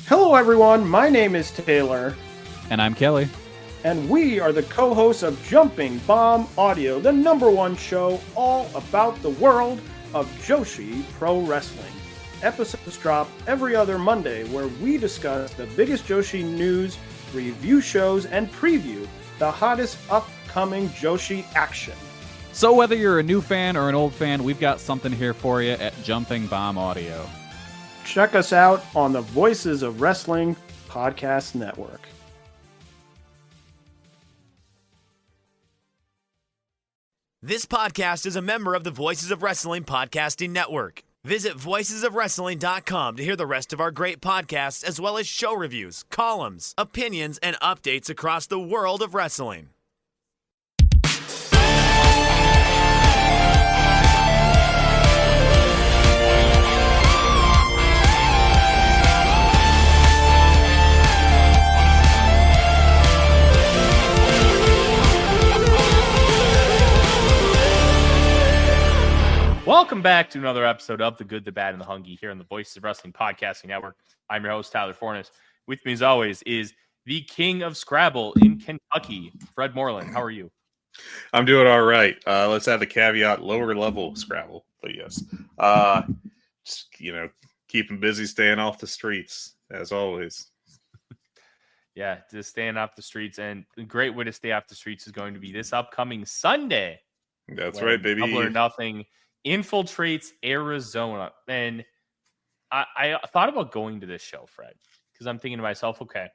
Hello, everyone. My name is Taylor. And I'm Kelly. And we are the co-hosts of Jumping Bomb Audio, the #1 show all about the world of Joshi Pro Wrestling. Episodes drop every other Monday where we discuss the biggest Joshi news, review shows, and preview the hottest upcoming Joshi action. So whether you're a new fan or an old fan, we've got something here for you at Jumping Bomb Audio. Check us out on the Voices of Wrestling Podcast Network. This podcast is a member of the Voices of Wrestling Podcasting Network. Visit voicesofwrestling.com to hear the rest of our great podcasts, as well as show reviews, columns, opinions, and updates across the world of wrestling. Welcome back to another episode of The Good, the Bad, and the Hungee here on the Voices of Wrestling Podcasting Network. I'm your host, Tyler Fornes. With me, as always, is the king of Scrabble in Kentucky, Fred Moreland. How are you? I'm doing all right. Let's add the caveat, lower level Scrabble, but yes. Just, keep them busy, staying off the streets, as always. Yeah, just staying off the streets. And a great way to stay off the streets is going to be this upcoming Sunday. That's right, baby. Double or Nothing infiltrates Arizona. And I thought about going to this show, Fred, because I'm thinking to myself, okay,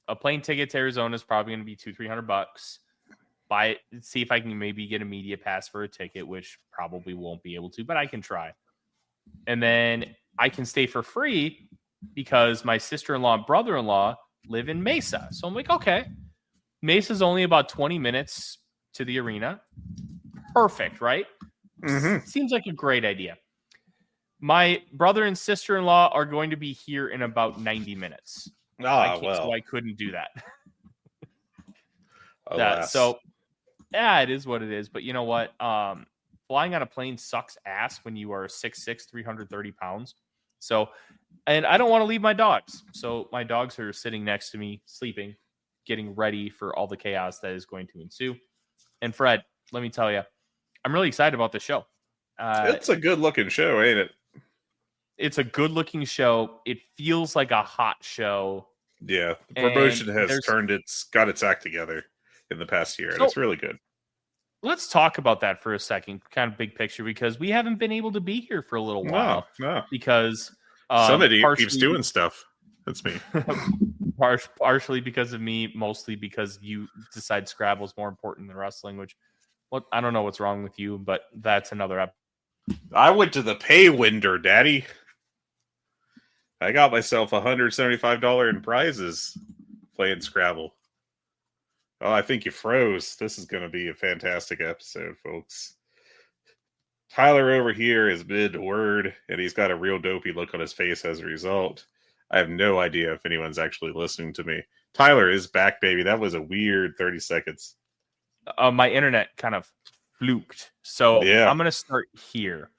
a plane ticket to Arizona is probably going to be $200-300. Buy it, see if I can maybe get a media pass for a ticket, which probably won't be able to, but I can try. And then I can stay for free because my sister-in-law and brother-in-law live in Mesa. So I'm like, okay, Mesa's only about 20 minutes to the arena. Perfect, right? Mm-hmm. Seems like a great idea. My brother and sister-in-law are going to be here in about 90 minutes. So I couldn't do that. So, yeah, it is what it is. But you know what? Flying on a plane sucks ass when you are 6'6", 330 pounds. So, and I don't want to leave my dogs. So my dogs are sitting next to me, sleeping, getting ready for all the chaos that is going to ensue. And Fred, let me tell you, I'm really excited about this show. It's a good-looking show, ain't it? It's a good-looking show. It feels like a hot show. Yeah, the promotion has got its act together in the past year, and it's really good. Let's talk about that for a second, kind of big picture, because we haven't been able to be here for a little while. No. Because somebody keeps doing stuff. That's me. Partially because of me, mostly because you decide Scrabble is more important than wrestling, which I don't know what's wrong with you, but that's another episode. I went to the pay window, Daddy. I got myself $175 in prizes playing Scrabble. Oh, I think you froze. This is going to be a fantastic episode, folks. Tyler over here is mid-word, and he's got a real dopey look on his face as a result. I have no idea if anyone's actually listening to me. Tyler is back, baby. That was a weird 30 seconds. My internet kind of fluked. So yeah. I'm going to start here.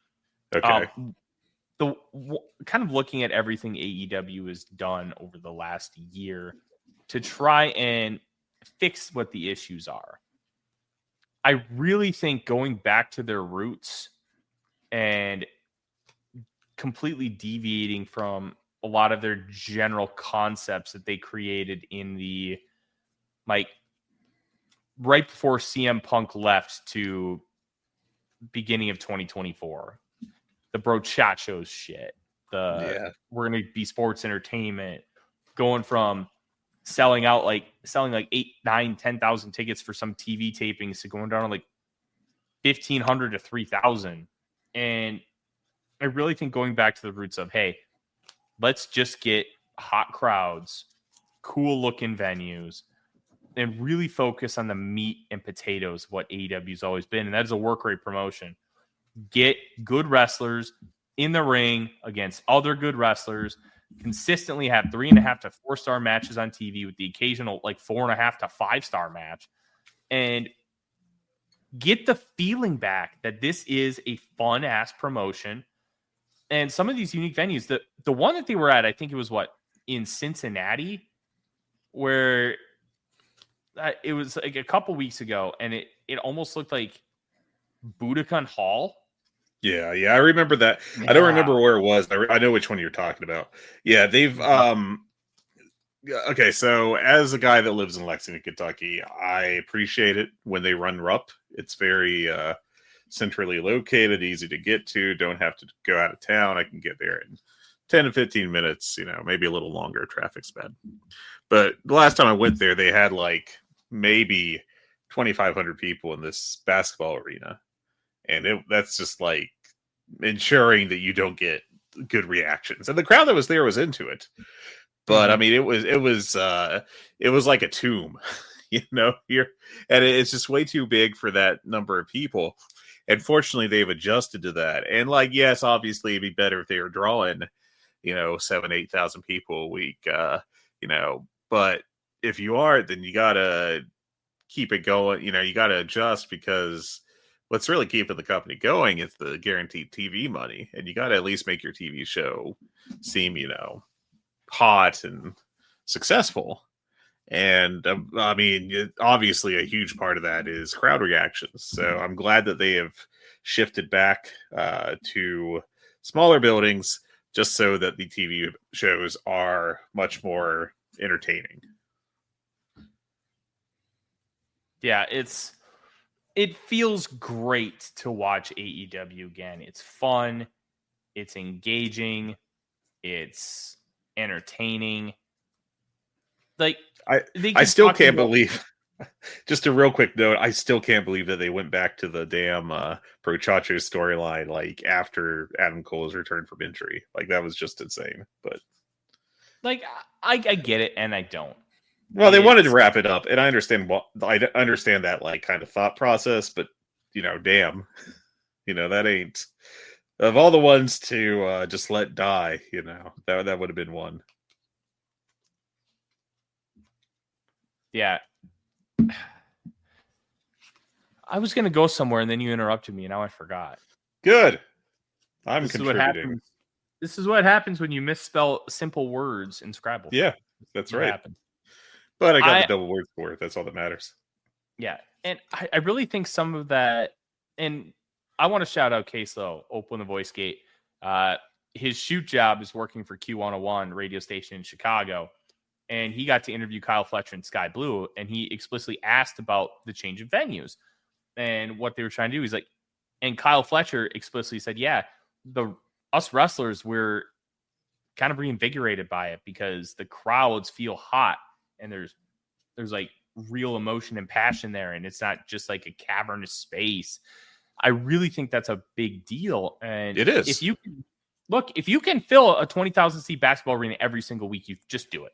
Okay. Kind of looking at everything AEW has done over the last year to try and fix what the issues are. I really think going back to their roots and completely deviating from a lot of their general concepts that they created in the right before CM Punk left to beginning of 2024. The brochachos shit. We're going to be sports entertainment, going from selling 8, 9, 10,000 tickets for some TV tapings to going down to 1,500 to 3,000. And I really think going back to the roots of, hey, let's just get hot crowds, cool looking venues, and really focus on the meat and potatoes of what AEW's always been. And that is a work rate promotion. Get good wrestlers in the ring against other good wrestlers, consistently have 3.5 to 4-star matches on TV with the occasional 4.5 to 5-star match, and get the feeling back that this is a fun ass promotion. And some of these unique venues, the one that they were at, I think it was in Cincinnati where it was like a couple weeks ago, and it almost looked like Budokan Hall. Yeah, I remember that. Yeah. I don't remember where it was. I know which one you're talking about. Yeah, they've okay, so as a guy that lives in Lexington, Kentucky, I appreciate it when they run RUP. It's very centrally located, easy to get to, don't have to go out of town. I can get there in 10 to 15 minutes, maybe a little longer. Traffic's bad. But the last time I went there, they had like maybe 2,500 people in this basketball arena. And that's just like ensuring that you don't get good reactions. And the crowd that was there was into it. But I mean, it was like a tomb, and it's just way too big for that number of people. And fortunately, they've adjusted to that. And like, yes, obviously, it'd be better if they were drawing, 7,000-8,000 people a week, But if you are, then you gotta keep it going. You gotta adjust, because what's really keeping the company going is the guaranteed TV money, and you gotta at least make your TV show seem, hot and successful. And I mean, obviously a huge part of that is crowd reactions. So I'm glad that they have shifted back to smaller buildings, just so that the TV shows are much more entertaining. Yeah, it feels great to watch AEW again. It's fun, it's engaging, it's entertaining. Like, I still can't believe, just a real quick note, I still can't believe that they went back to the damn Pro Chacho storyline like after Adam Cole's return from injury. Like, that was just insane. But like, I get it, and I don't. Well, they wanted to wrap it up, and I understand that like kind of thought process, but damn, that ain't, of all the ones to just let die, that would have been one. Yeah. I was going to go somewhere, and then you interrupted me, and now I forgot. Good. I'm contributing. This is what happens when you misspell simple words in Scrabble. Yeah, that's right. But I got the double word for it. That's all that matters. Yeah. And I really think some of that, and I want to shout out Case-Low, Open the Voice Gate. His shoot job is working for Q101 radio station in Chicago. And he got to interview Kyle Fletcher and Sky Blue, and he explicitly asked about the change of venues and what they were trying to do. He's like, and Kyle Fletcher explicitly said, yeah, us wrestlers, we're kind of reinvigorated by it because the crowds feel hot, and there's like real emotion and passion there, and it's not just like a cavernous space. I really think that's a big deal. And it is. If you can fill a 20,000 seat basketball arena every single week, you just do it.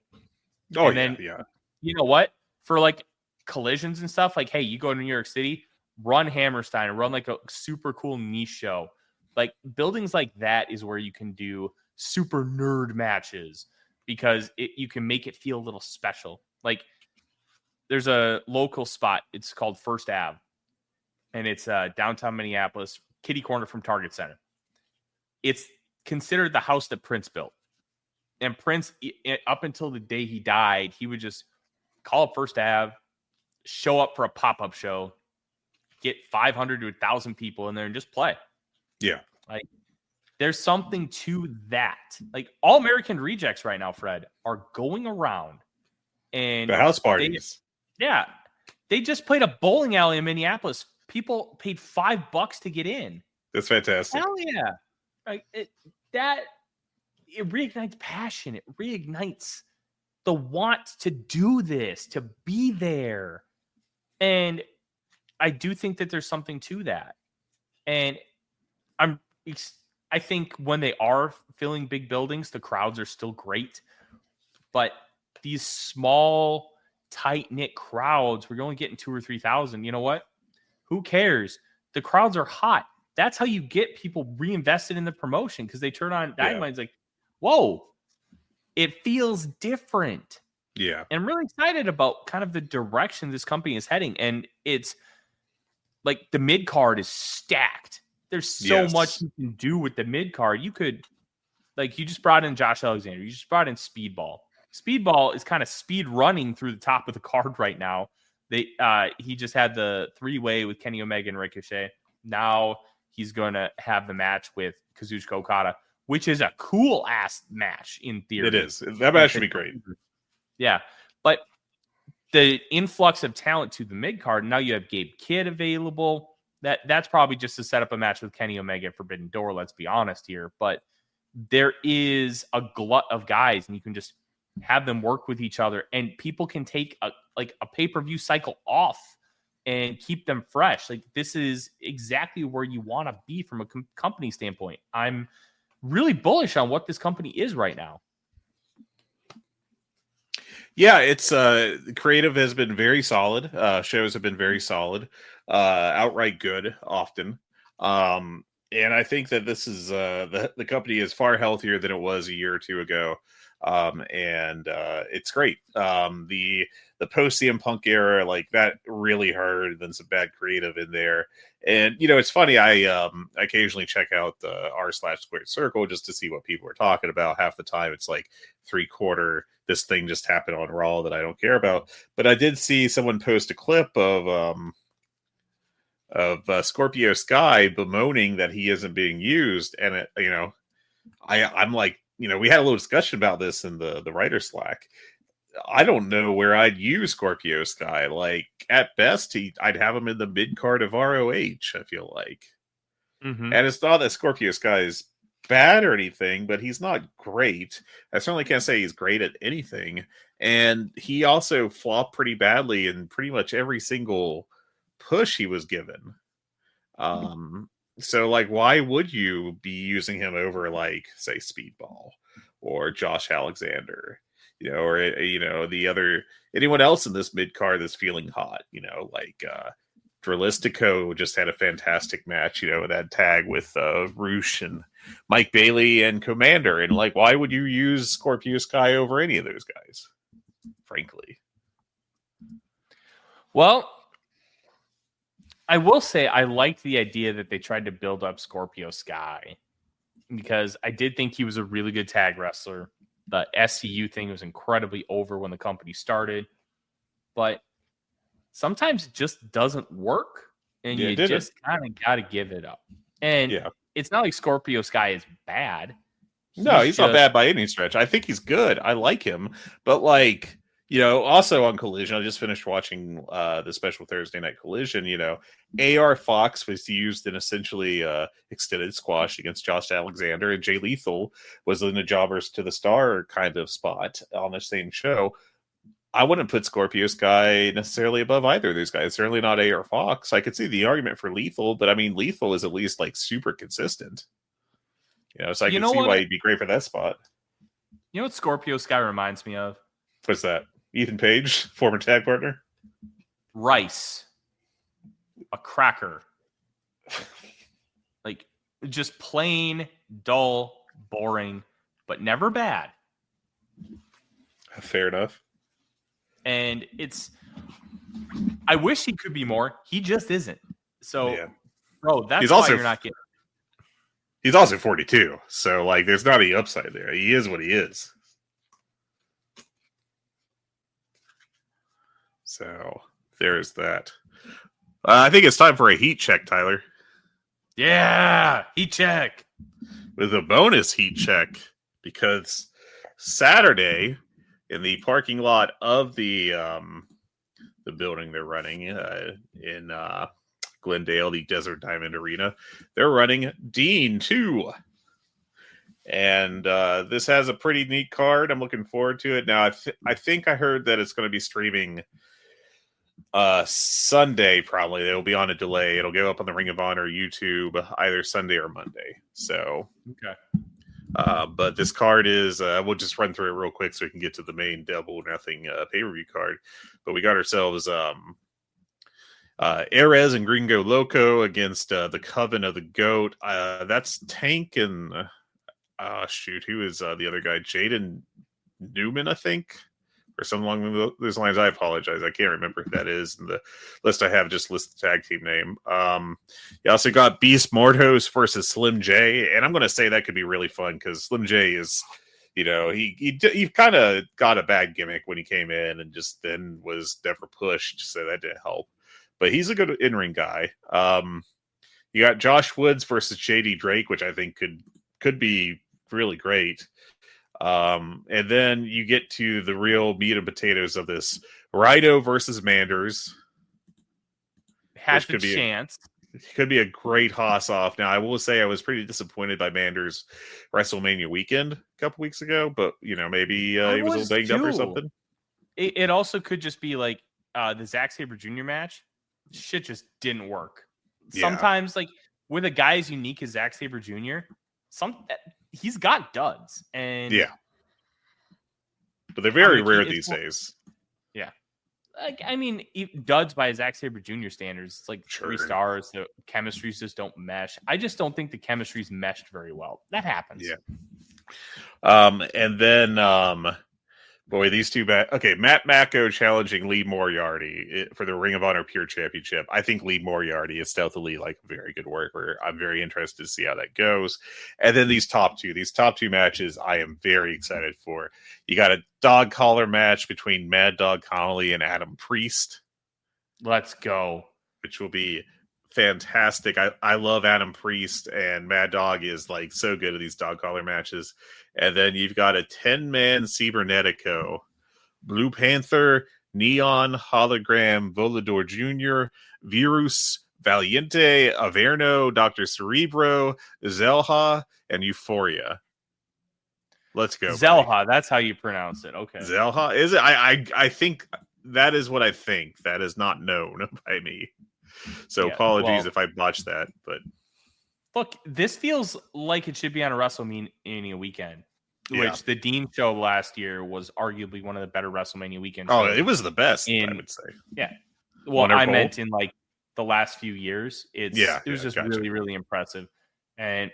Oh, and then, yeah. You know what? For like collisions and stuff, like, hey, you go to New York City, run Hammerstein, run like a super cool niche show. Like, buildings like that is where you can do super nerd matches, because you can make it feel a little special. Like, there's a local spot. It's called First Ave, and it's downtown Minneapolis, kitty corner from Target Center. It's considered the house that Prince built. And Prince, up until the day he died, he would just call up First Ave, show up for a pop-up show, get 500 to 1,000 people in there, and just play. Yeah. Like, there's something to that. Like, All American Rejects right now, Fred, are going around. And the house parties. They just played a bowling alley in Minneapolis. People paid $5 to get in. That's fantastic. Hell yeah. Like, it reignites passion. It reignites the want to do this, to be there. And I do think that there's something to that. And I think when they are filling big buildings, the crowds are still great. But these small, tight-knit crowds, we're only getting 2,000 or 3,000. You know what? Who cares? The crowds are hot. That's how you get people reinvested in the promotion, because they turn on Dynamite's like, whoa, it feels different. Yeah. And I'm really excited about kind of the direction this company is heading. And it's like the mid card is stacked. There's so much you can do with the mid card. You could, like, you just brought in Josh Alexander. You just brought in Speedball. Speedball is kind of speed running through the top of the card right now. He just had the 3-way with Kenny Omega and Ricochet. Now he's going to have the match with Kazuchika Okada, which is a cool ass match in theory. It is. That match should be great. Yeah, but the influx of talent to the mid card. Now you have Gabe Kidd available. That's probably just to set up a match with Kenny Omega at Forbidden Door. Let's be honest here, but there is a glut of guys, and you can just have them work with each other, and people can take a pay-per-view cycle off and keep them fresh. Like, this is exactly where you want to be from a company standpoint. I'm really bullish on what this company is right now. Yeah, it's creative has been very solid. Shows have been very solid, outright good often. And I think that this is the company is far healthier than it was a year or two ago. And it's great. The post CM Punk era, like, that really hurt, and some bad creative in there. And it's funny, I occasionally check out the r/squared circle just to see what people are talking about. Half the time it's like 3/4 this thing just happened on Raw that I don't care about. But I did see someone post a clip of Scorpio Sky bemoaning that he isn't being used, and I'm like, we had a little discussion about this in the writer Slack. I don't know where I'd use Scorpio Sky. Like, at best, I'd have him in the mid card of ROH, I feel like. Mm-hmm. And it's not that Scorpio Sky is bad or anything, but he's not great. I certainly can't say he's great at anything. And he also flopped pretty badly in pretty much every single push he was given. So, like, why would you be using him over, like, say, Speedball or Josh Alexander, or anyone else in this mid card that's feeling hot, like Dralistico just had a fantastic match, that tag with Roosh and Mike Bailey and Commander. And, like, why would you use Scorpio Sky over any of those guys, frankly? Well, I will say I liked the idea that they tried to build up Scorpio Sky, because I did think he was a really good tag wrestler. The SCU thing was incredibly over when the company started, but sometimes it just doesn't work, and you just kind of got to give it up. And it's not like Scorpio Sky is bad. He's not bad by any stretch. I think he's good. I like him, but, like, also on Collision, I just finished watching the special Thursday Night Collision. AR Fox was used in essentially extended squash against Josh Alexander, and Jay Lethal was in a jobbers to the star kind of spot on the same show. I wouldn't put Scorpio Sky necessarily above either of these guys. Certainly not AR Fox. I could see the argument for Lethal, but I mean, Lethal is at least, like, super consistent. So I can see why he'd be great for that spot. You know what Scorpio Sky reminds me of? What's that? Ethan Page, former tag partner? Rice. A cracker. Like, just plain, dull, boring, but never bad. Fair enough. And I wish he could be more. He just isn't. So, bro, that's why you're not getting. He's also 42. So, like, there's not any upside there. He is what he is. So, there's that. I think it's time for a heat check, Tyler. Yeah, heat check. With a bonus heat check, because Saturday, in the parking lot of the building they're running in Glendale, the Desert Diamond Arena, they're running Dean 2. And this has a pretty neat card. I'm looking forward to it. Now, I think I heard that it's going to be streaming Sunday, probably. It'll be on a delay. It'll go up on the Ring of Honor YouTube either Sunday or Monday. So, okay. But this card is, we'll just run through it real quick so we can get to the main double nothing pay-per-view card. But we got ourselves Erez and Gringo Loco against the Coven of the Goat. That's Tank and who is the other guy? Jaden Newman, I think, or something along those lines. I apologize, I can't remember who that is. And the list I have just lists the tag team name. You also got Beast Mortos versus Slim J, and I'm going to say that could be really fun because Slim J is he kind of got a bad gimmick when he came in, and just then was never pushed, so that didn't help. But he's a good in-ring guy. You got Josh Woods versus JD Drake, which I think could be really great. And then you get to the real meat and potatoes of this: Rhino versus Manders. Has a chance. Could be a great Haas off. Now, I will say I was pretty disappointed by Manders' WrestleMania weekend a couple weeks ago, but maybe he was a little banged up or something. It also could just be like the Zack Sabre Jr. match. Shit just didn't work. Yeah. Sometimes, like with a guy as unique as Zack Sabre Jr., he's got duds, and but they're very rare these days. Yeah. Duds by Zack Sabre Jr. standards, it's like 3 stars. The chemistries just don't mesh. I just don't think the chemistry's meshed very well. That happens. Yeah. And then, these two Matt Mako challenging Lee Moriarty for the Ring of Honor Pure Championship. I think Lee Moriarty is stealthily like a very good worker. I'm very interested to see how that goes. And then these top two matches, I am very excited for. You got a dog collar match between Mad Dog Connolly and Adam Priest. Let's go. Which will be fantastic. I love Adam Priest, and Mad Dog is like so good at these dog collar matches. And then you've got a 10-man Cybernetico, Blue Panther, Neon, Hologram, Volador Jr., Virus, Valiente, Averno, Dr. Cerebro, Zelha, and Euphoria. Let's go. Zelha, buddy. That's how you pronounce it. Okay. Zelha? Is it? I think that is what I think. That is not known by me. So apologies if I botched that, but look, this feels like it should be on a WrestleMania weekend, which the Dean show last year was arguably one of the better WrestleMania weekends. Oh, it was the best, I would say. Yeah. Well, I meant in like the last few years. It was just really, really impressive. And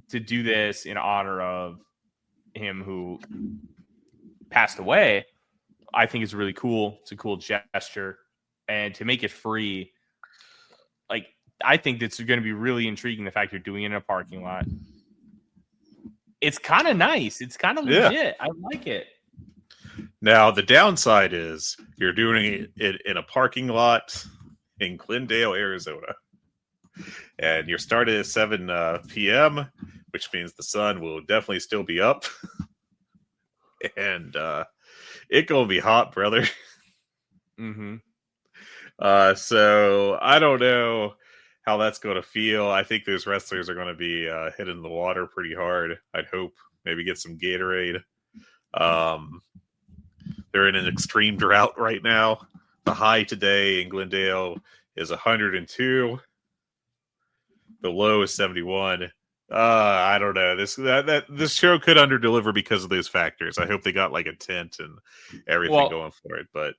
to do this in honor of him who passed away, I think is really cool. It's a cool gesture. And to make it free, like, I think that's going to be really intriguing, the fact you're doing it in a parking lot. It's kind of nice. It's kind of legit. I like it. Now, the downside is you're doing it in a parking lot in Glendale, Arizona. And you're starting at 7 p.m., which means the sun will definitely still be up. And it going to be hot, brother. Mm-hmm. So I don't know how that's going to feel. I think those wrestlers are going to be hitting the water pretty hard. I'd hope. Maybe get some Gatorade. They're in an extreme drought right now. The high today in Glendale is 102. The low is 71. I don't know. This show could underdeliver because of those factors. I hope they got like a tent and everything going for it. But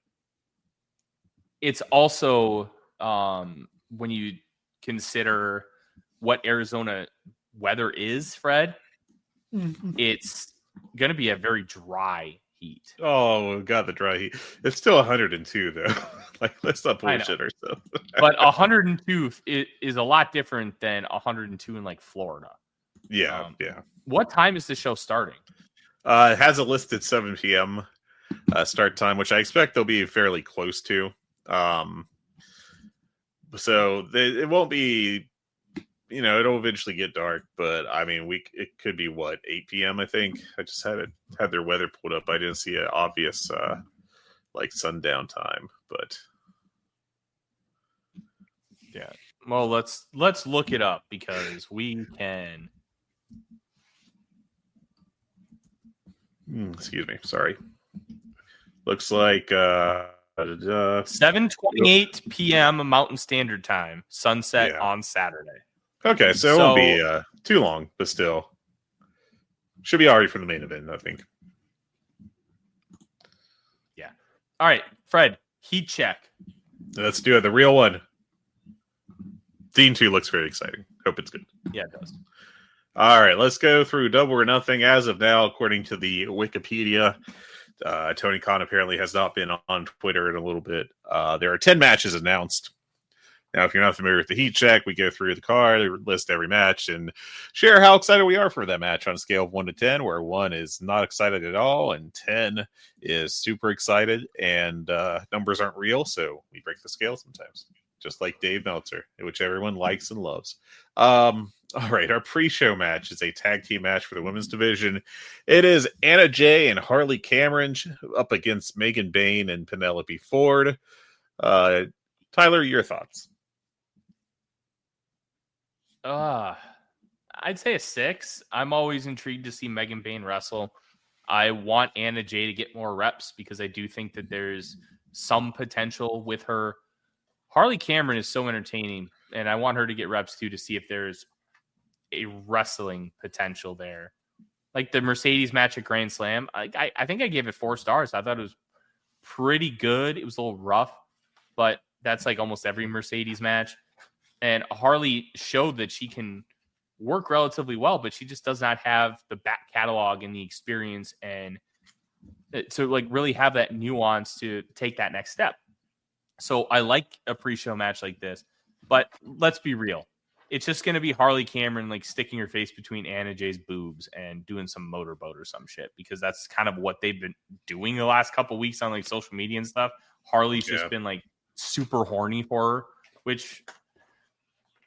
it's also when you consider what Arizona weather is, Fred, it's going to be a very dry heat. Oh, God, the dry heat. It's still 102, though. Like, let's not bullshit ourselves. But 102 is a lot different than 102 in, like, Florida. Yeah, yeah. What time is the show starting? It has a listed 7 p.m. Start time, which I expect they'll be fairly close to. So it won't be, it'll eventually get dark, but I mean, it could be 8 p.m. I think. I just had their weather pulled up. I didn't see an obvious like sundown time, but yeah. Well, let's look it up because we can. Excuse me. Sorry. Looks like 7:28 p.m. Mountain Standard Time, sunset on Saturday. Okay, so it won't be too long, but still should be already for the main event, I think. Yeah. All right, Fred, heat check. Let's do it. The real one. Dean 2 looks very exciting. Hope it's good. Yeah, it does. All right, let's go through Double or Nothing. As of now, according to the Wikipedia, Tony Khan apparently has not been on Twitter in a little bit. There are 10 matches announced. Now, if you're not familiar with the heat check, we go through the card, list every match, and share how excited we are for that match on a scale of 1 to 10, where 1 is not excited at all, and 10 is super excited, and numbers aren't real, so we break the scale sometimes, just like Dave Meltzer, which everyone likes and loves. All right, our pre-show match is a tag team match for the women's division. It is Anna Jay and Harley Cameron up against Megan Bayne and Penelope Ford. Tyler, your thoughts? I'd say a 6. I'm always intrigued to see Megan Bayne wrestle. I want Anna Jay to get more reps because I do think that there's some potential with her. Harley Cameron is so entertaining, and I want her to get reps too to see if there's a wrestling potential there. Like the Mercedes match at Grand Slam, I think I gave it 4 stars. I thought it was pretty good. It was a little rough, but that's like almost every Mercedes match. And Harley showed that she can work relatively well, but she just does not have the back catalog and the experience and to like really have that nuance to take that next step. So I like a pre-show match like this, but let's be real. It's just going to be Harley Cameron like sticking her face between Anna Jay's boobs and doing some motorboat or some shit, because that's kind of what they've been doing the last couple weeks on like social media and stuff. Harley's just been like super horny for her, which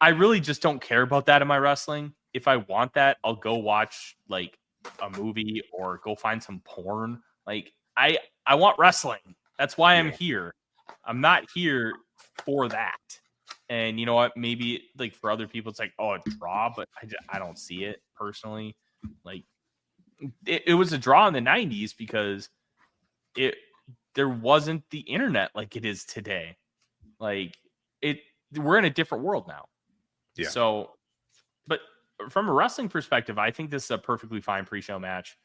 I really just don't care about that in my wrestling. If I want that, I'll go watch like a movie or go find some porn. Like I want wrestling. That's why I'm here. I'm not here for that. And you know what? Maybe like for other people, it's like, oh, a draw, but I don't see it personally. Like it was a draw in the 90s because there wasn't the internet like it is today. Like we're in a different world now. Yeah. So, but from a wrestling perspective, I think this is a perfectly fine pre-show match.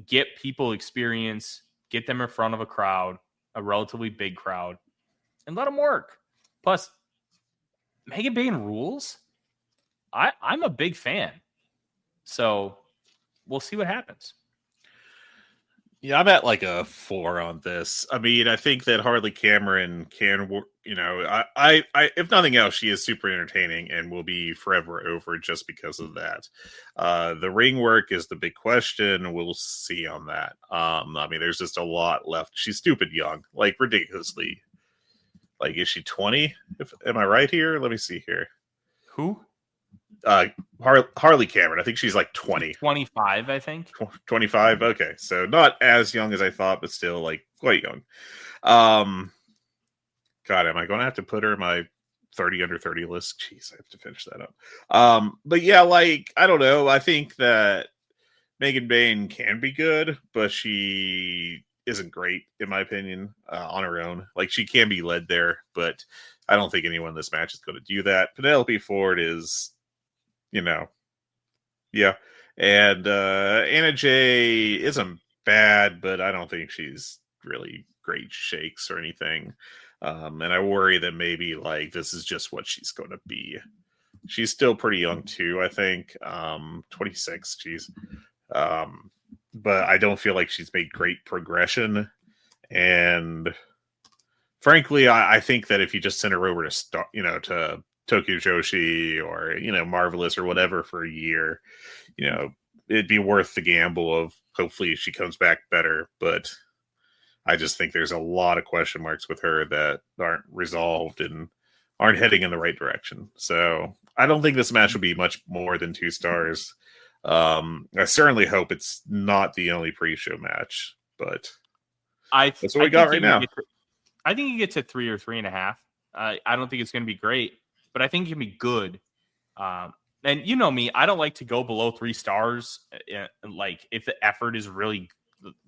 Get people experience, get them in front of a crowd, a relatively big crowd, and let them work. Plus, Megan Bayne rules. I'm a big fan. So we'll see what happens. Yeah, I'm at like a 4 on this. I mean, I think that Harley Cameron can, you know, I if nothing else, she is super entertaining and will be forever over just because of that. The ring work is the big question. We'll see on that. I mean, there's just a lot left. She's stupid young, like ridiculously. Like, is she 20? Am I right here? Let me see here. Who? Harley Cameron. I think she's like 20. 25, I think. 25? Okay. So not as young as I thought, but still like quite young. God, am I going to have to put her in my 30 under 30 list? Jeez, I have to finish that up. But yeah, like, I don't know. I think that Megan Bayne can be good, but she isn't great, in my opinion, on her own. Like, she can be led there, but I don't think anyone in this match is going to do that. Penelope Ford is, you know, yeah. And Anna Jay isn't bad, but I don't think she's really great shakes or anything. And I worry that maybe, like, this is just what she's going to be. She's still pretty young, too, I think. 26, geez. But I don't feel like she's made great progression. And frankly, I think that if you just send her over to Tokyo Joshi or, Marvelous or whatever for a year, it'd be worth the gamble of hopefully she comes back better. But I just think there's a lot of question marks with her that aren't resolved and aren't heading in the right direction. So I don't think this match will be much more than 2 stars. I certainly hope it's not the only pre-show match, but that's what we got right now. I think you get to 3 or 3.5. I don't think it's going to be great, but I think it can be good. And you know me, I don't like to go below 3 stars. Like if the effort is really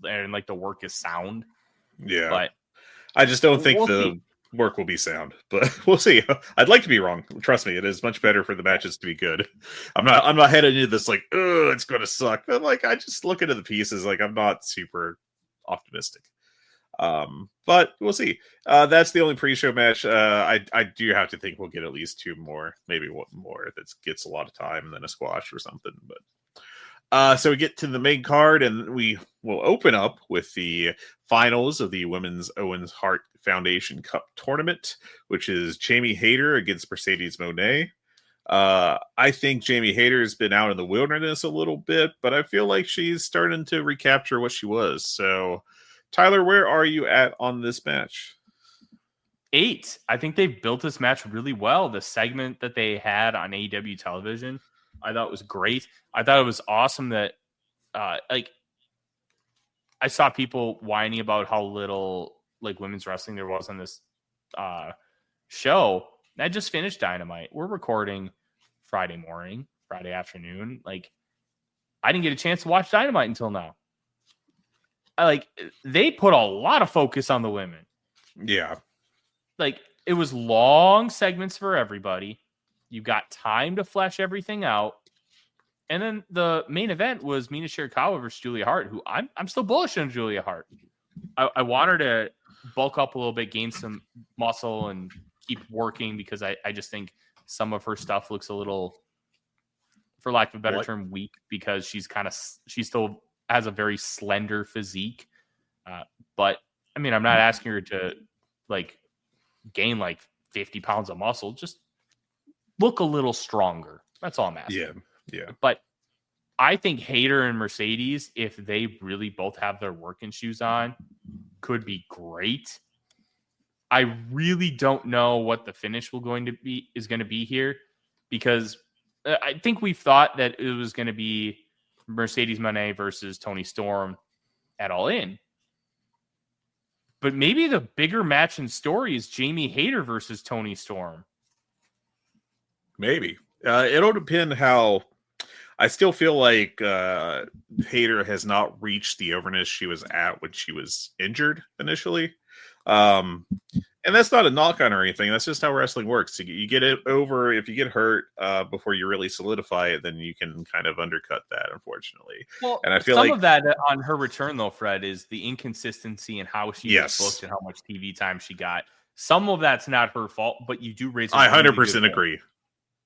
and like the work is sound. Yeah, but I just don't think the work will be sound, but we'll see. I'd like to be wrong. Trust me, it is much better for the matches to be good. I'm not heading into this like, oh, it's going to suck. I'm like, I just look into the pieces. Like, I'm not super optimistic. But we'll see. That's the only pre-show match. I do have to think we'll get at least 2 more, maybe 1 more that gets a lot of time and then a squash or something. But So we get to the main card, and we will open up with the finals of the Women's Owens Hart Foundation Cup tournament, which is Jamie Hayter against Mercedes Moné. I think Jamie Hayter has been out in the wilderness a little bit, but I feel like she's starting to recapture what she was. So, Tyler, where are you at on this match? 8. I think they've built this match really well. The segment that they had on AEW television, I thought was great. I thought it was awesome that, I saw people whining about how little like women's wrestling there was on this show. I just finished Dynamite. We're recording Friday morning, Friday afternoon. Like, I didn't get a chance to watch Dynamite until now. They put a lot of focus on the women. Yeah. Like, it was long segments for everybody. You got time to flesh everything out. And then the main event was Mina Shirakawa versus Julia Hart, who I'm still bullish on Julia Hart. I want her to bulk up a little bit, gain some muscle, and keep working, because I just think some of her stuff looks a little, for lack of a better term, weak, because she still has a very slender physique. But I mean, I'm not asking her to gain 50 pounds of muscle. Just look a little stronger. That's all I'm asking. Yeah. But I think Hayter and Mercedes, if they really both have their working shoes on, could be great. I really don't know what the finish is going to be here, because I think we've thought that it was going to be Mercedes Moné versus Toni Storm at All In. But maybe the bigger match in story is Jamie Hayter versus Toni Storm. Maybe. It'll depend how... I still feel like Hayter has not reached the overness she was at when she was injured initially. And that's not a knock on her or anything. That's just how wrestling works. You get it over. If you get hurt before you really solidify it, then you can kind of undercut that, unfortunately. Well, and I feel some of that on her return, though, Fred, is the inconsistency in how she was booked and how much TV time she got. Some of that's not her fault, but you do raise. I 100% agree.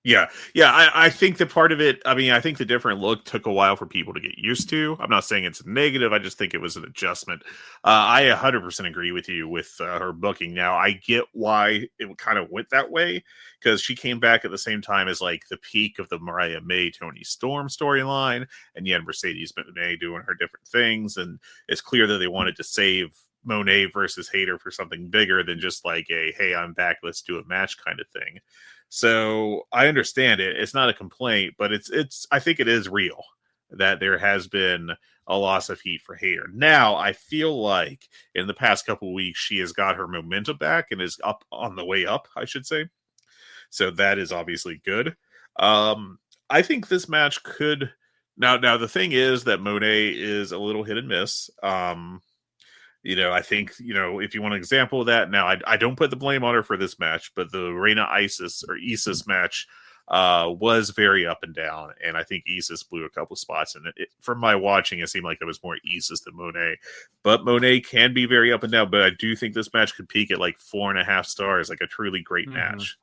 Yeah. I think that part of it, I think the different look took a while for people to get used to. I'm not saying it's negative. I just think it was an adjustment. I 100% agree with you with her booking. Now, I get why it kind of went that way, because she came back at the same time as the peak of the Mariah May, Toni Storm storyline, and you had Mercedes Moné doing her different things, and it's clear that they wanted to save Moné versus Hayter for something bigger than just hey, I'm back, let's do a match kind of thing. So I understand it. It's not a complaint, but it's. I think it is real that there has been a loss of heat for Hayter. Now, I feel like in the past couple of weeks, she has got her momentum back and is up on the way up, I should say. So that is obviously good. I think this match could... Now the thing is that Moné is a little hit and miss. I think, if you want an example of that, now I don't put the blame on her for this match, but the Reina Isis match was very up and down, and I think Isis blew a couple spots, and from my watching, it seemed like it was more Isis than Moné. But Moné can be very up and down, but I do think this match could peak at 4.5 stars, a truly great match.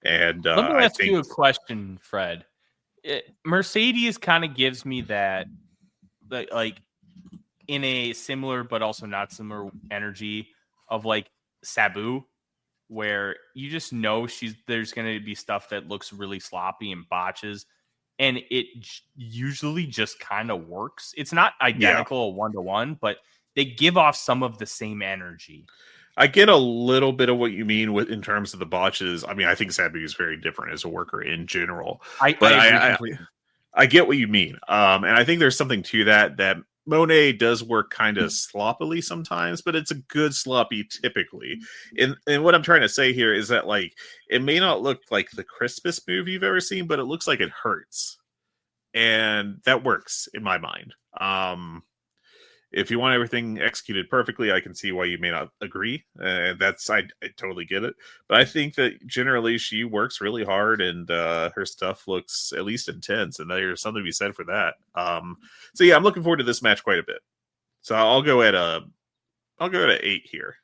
And let me ask you a question, Fred. Mercedes kind of gives me that, in a similar but also not similar energy of Sabu, where you just know there's going to be stuff that looks really sloppy and botches, and it usually just kind of works. It's not identical 1-to-1, but they give off some of the same energy. I get a little bit of what you mean in terms of the botches. I think Sabu is very different as a worker in general. I get what you mean. And I think there's something to that Moné does work kind of sloppily sometimes, but it's a good sloppy typically. And what I'm trying to say here is that it may not look like the crispest move you've ever seen, but it looks like it hurts. And that works in my mind. If you want everything executed perfectly, I can see why you may not agree. I totally get it. But I think that generally she works really hard, and her stuff looks at least intense, and there's something to be said for that. So yeah, I'm looking forward to this match quite a bit. So I'll go at 8 here.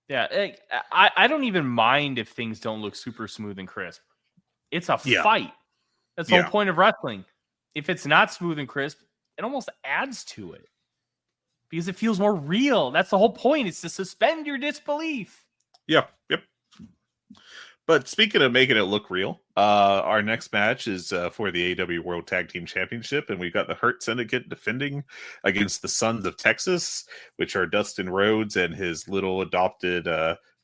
Yeah, I don't even mind if things don't look super smooth and crisp. It's a fight. That's the whole point of wrestling. if it's not smooth and crisp, it almost adds to it because it feels more real. That's the whole point. It's to suspend your disbelief. Yep. But speaking of making it look real, our next match is for the AEW World Tag Team Championship, and we've got the Hurt Syndicate defending against the Sons of Texas, which are Dustin Rhodes and his little adopted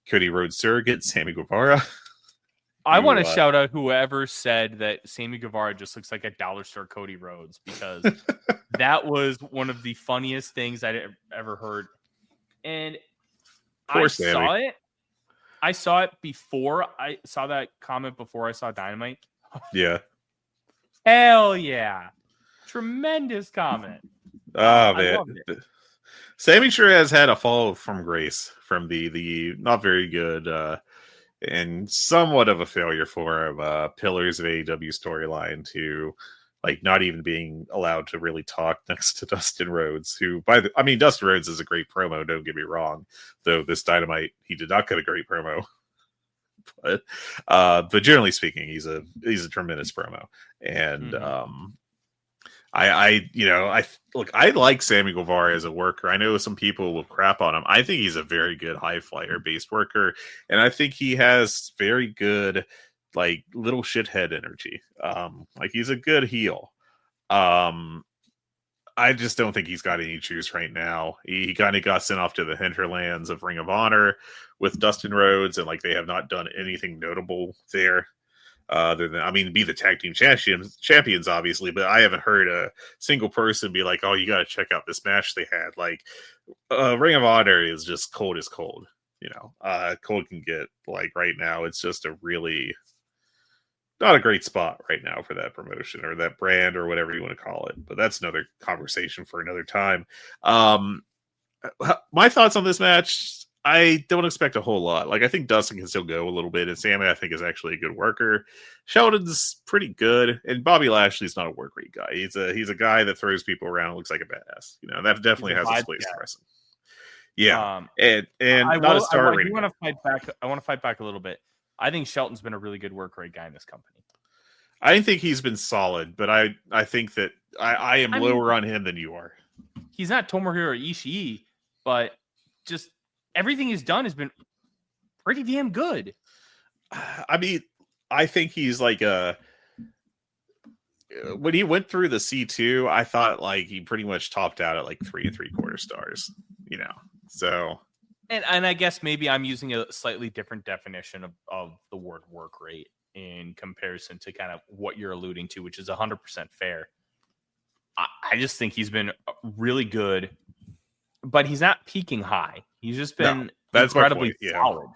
Cody Rhodes surrogate, Sammy Guevara. I want to shout out whoever said that Sammy Guevara just looks like a dollar store Cody Rhodes, because that was one of the funniest things I'd ever heard. And Poor I Sammy. saw it. I saw it before I saw that comment before I saw Dynamite. Yeah. Hell yeah. Tremendous comment. Oh, man. Sammy sure has had a fall from grace from the not very good and somewhat of a failure for him, Pillars of AEW storyline to like not even being allowed to really talk next to Dustin Rhodes, who Dustin Rhodes is a great promo, don't get me wrong, though this Dynamite he did not get a great promo. But generally speaking, he's a tremendous promo. And I like Sammy Guevara as a worker. I know some people will crap on him. I think he's a very good high flyer based worker, and I think he has very good like little shithead energy. Like he's a good heel. I just don't think he's got any juice right now. He kind of got sent off to the hinterlands of Ring of Honor with Dustin Rhodes, and like they have not done anything notable there. Other than, be the tag team champions, obviously, but I haven't heard a single person be like, "Oh, you got to check out this match they had." Like, Ring of Honor is just cold as cold. Cold can get. Like right now, it's just a really not a great spot right now for that promotion or that brand or whatever you want to call it. But that's another conversation for another time. My thoughts on this match. I don't expect a whole lot. Like, I think Dustin can still go a little bit, and Sammy, I think, is actually a good worker. Sheldon's pretty good, and Bobby Lashley's not a work rate guy. He's a guy that throws people around and looks like a badass. That definitely has its place in wrestling. Yeah, and not a star rating. I want to fight back a little bit. I think Shelton's been a really good work rate guy in this company. I think he's been solid, but I think that I am lower on him than you are. He's not Tomohiro Ishii, but just everything he's done has been pretty damn good. I think he's like when he went through the C2, I thought like he pretty much topped out at like 3 3/4 stars, so. And I guess maybe I'm using a slightly different definition of the word work rate in comparison to kind of what you're alluding to, which is 100% fair. I just think he's been really good, but he's not peaking high. He's just been incredibly solid.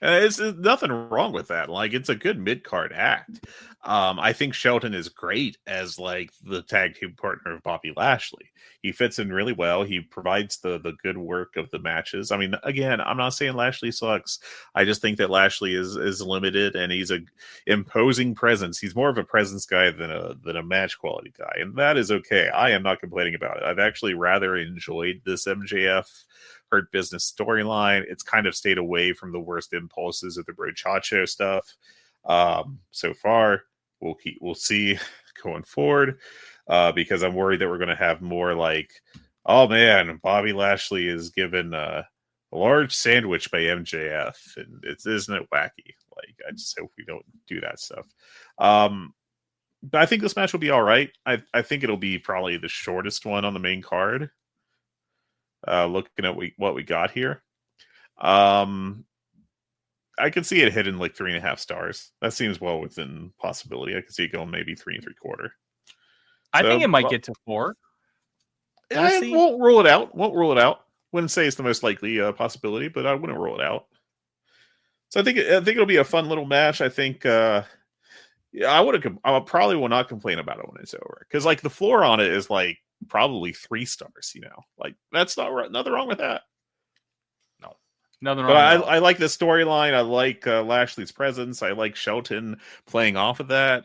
It's nothing wrong with that. Like, it's a good mid-card act. I think Shelton is great as like the tag team partner of Bobby Lashley. He fits in really well. He provides the good work of the matches. Again, I'm not saying Lashley sucks. I just think that Lashley is limited, and he's a imposing presence. He's more of a presence guy than a match quality guy, and that is okay. I am not complaining about it. I've actually rather enjoyed this MJF Hurt Business storyline. It's kind of stayed away from the worst impulses of the Brochacho stuff. So far, we'll see going forward, because I'm worried that we're going to have more like, oh man, Bobby Lashley is given a large sandwich by MJF, and isn't it wacky? Like, I just hope we don't do that stuff. But I think this match will be all right. I think it'll be probably the shortest one on the main card. Looking at what we got here, I could see it hitting like 3.5 stars. That seems well within possibility. I could see it going maybe 3 3/4. I think it might get to 4. I won't rule it out. Wouldn't say it's the most likely possibility, but I wouldn't rule it out. So I think it'll be a fun little match. I think I probably will not complain about it when it's over, because like the floor on it is like probably 3 stars. Like that's nothing wrong with that. No, nothing wrong. But I like the storyline. I like Lashley's presence. I like Shelton playing off of that.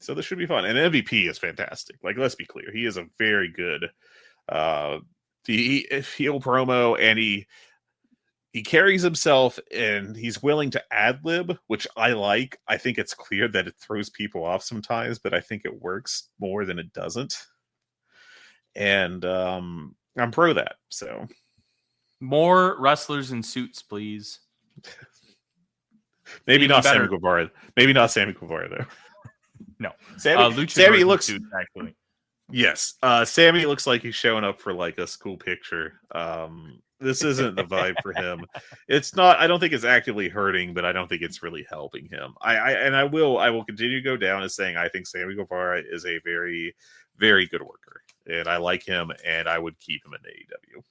So this should be fun. And MVP is fantastic. Like, let's be clear, he is a very good heel promo, and he carries himself and he's willing to ad lib, which I like. I think it's clear that it throws people off sometimes, but I think it works more than it doesn't. And I'm pro that. So more wrestlers in suits, please. Maybe Even not better. Sammy Guevara. Maybe not Sammy Guevara though. No, Sammy looks. suits, actually. Yes, Sammy looks like he's showing up for like a school picture. This isn't the vibe for him. It's not. I don't think it's actively hurting, but I don't think it's really helping him. I will continue to go down as saying I think Sammy Guevara is a very, very good worker, and I like him, and I would keep him in AEW.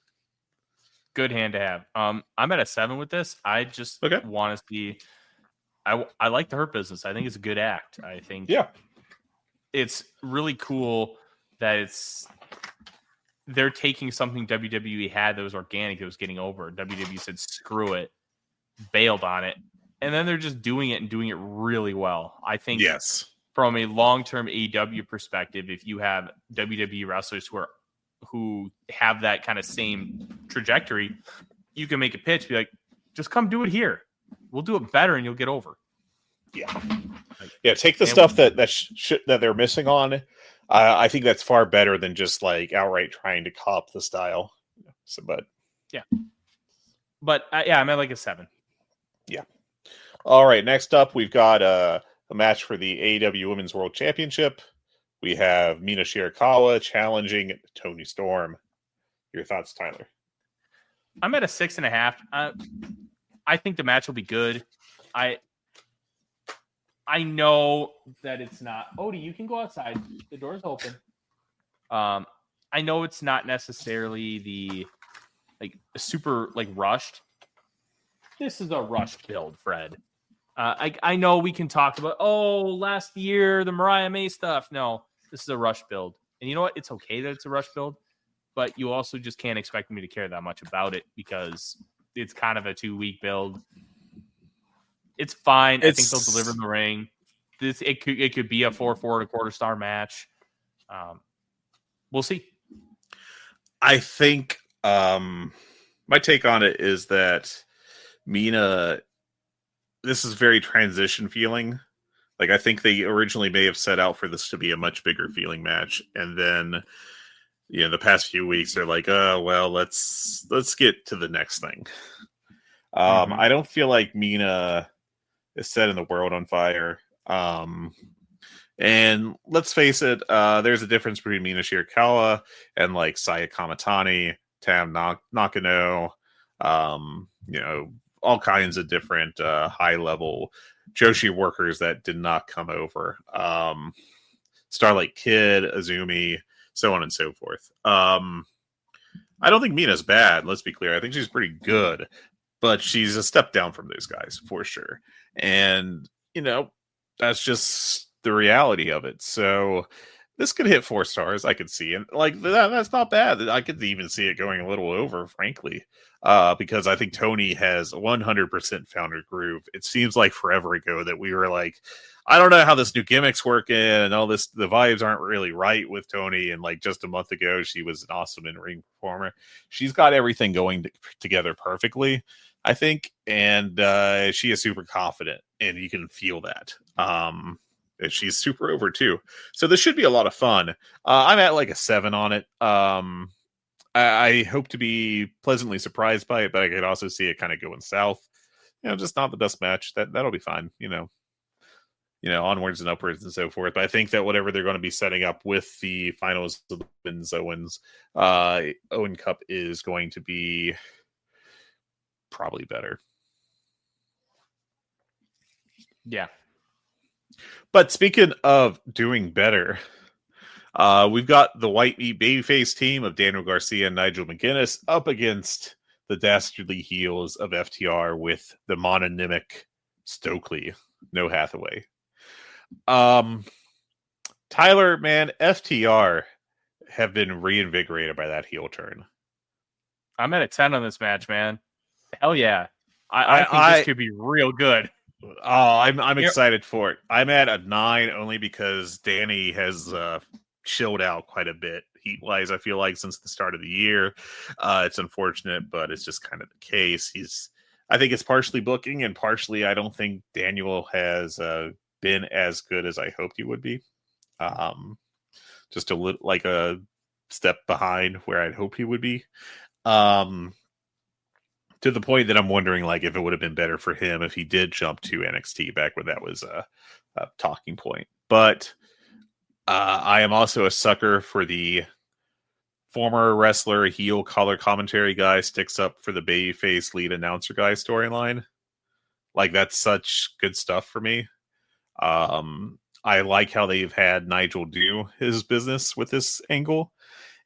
Good hand to have. I'm at a 7 with this. I just want to see. I like the Hurt Business. I think it's a good act. I think it's really cool that they're taking something WWE had that was organic, that was getting over. WWE said screw it, bailed on it, and then they're just doing it and doing it really well. I think from a long-term AEW perspective, if you have WWE wrestlers who have that kind of same trajectory, you can make a pitch, be like, just come do it here. We'll do it better and you'll get over. Yeah. Take the stuff that they're missing on. I think that's far better than just like outright trying to cop the style. So, I'm at like a 7. Yeah. All right. Next up, we've got a match for the AEW Women's World Championship. We have Mina Shirakawa challenging Toni Storm. Your thoughts, Tyler? I'm at a 6.5. I think the match will be good. I know that it's not. Odie, you can go outside. The door's open. I know it's not necessarily the super rushed. This is a rushed build, Fred. I know we can talk about last year the Mariah May stuff. No, this is a rush build, and you know what? It's okay that it's a rush build, but you also just can't expect me to care that much about it because it's kind of a 2-week build. It's fine. I think they'll deliver in the ring. It could be a 4 and a quarter star match. We'll see. I think my take on it is that Mina, this is very transition feeling. Like I think they originally may have set out for this to be a much bigger feeling match, and then the past few weeks they're like, let's get to the next thing. I don't feel like Mina is setting the world on fire. And let's face it, there's a difference between Mina Shirakawa and like Saya Kamatani, Tam Nakano, all kinds of different high level Joshi workers that did not come over. Starlight Kid, Azumi, so on and so forth. I don't think Mina's bad, let's be clear. I think she's pretty good, but she's a step down from those guys for sure. And, that's just the reality of it. So this could hit 4 stars. I could see it. Like that's not bad. I could even see it going a little over, frankly, because I think Toni has 100% found her groove. It seems like forever ago that we were like, I don't know how this new gimmick's working and all this. The vibes aren't really right with Toni. And like just a month ago, she was an awesome in-ring performer. She's got everything going together perfectly, I think. And she is super confident and you can feel that. She's super over too. So this should be a lot of fun. I'm at like a 7 on it. I hope to be pleasantly surprised by it, but I could also see it kind of going south. Just not the best match. That'll be fine. Onwards and upwards and so forth. But I think that whatever they're going to be setting up with the finals of the Owen Cup is going to be probably better. Yeah. But speaking of doing better, we've got the White Meat Babyface team of Daniel Garcia and Nigel McGuinness up against the dastardly heels of FTR with the mononymic Stokely, no Hathaway. Tyler, man, FTR have been reinvigorated by that heel turn. I'm at a 10 on this match, man. Hell yeah. I think this could be real good. Oh, I'm excited for it. I'm at a 9 only because Danny has chilled out quite a bit. heat-wise, I feel like, since the start of the year. It's unfortunate, but it's just kind of the case. I think it's partially booking, and partially I don't think Daniel has been as good as I hoped he would be. Just like a step behind where I'd hope he would be. To the point that I'm wondering, like, if it would have been better for him if he did jump to NXT back when that was a talking point. But I am also a sucker for the former wrestler, heel color commentary guy sticks up for the babyface lead announcer guy storyline. Like, that's such good stuff for me. I like how they've had Nigel do his business with this angle.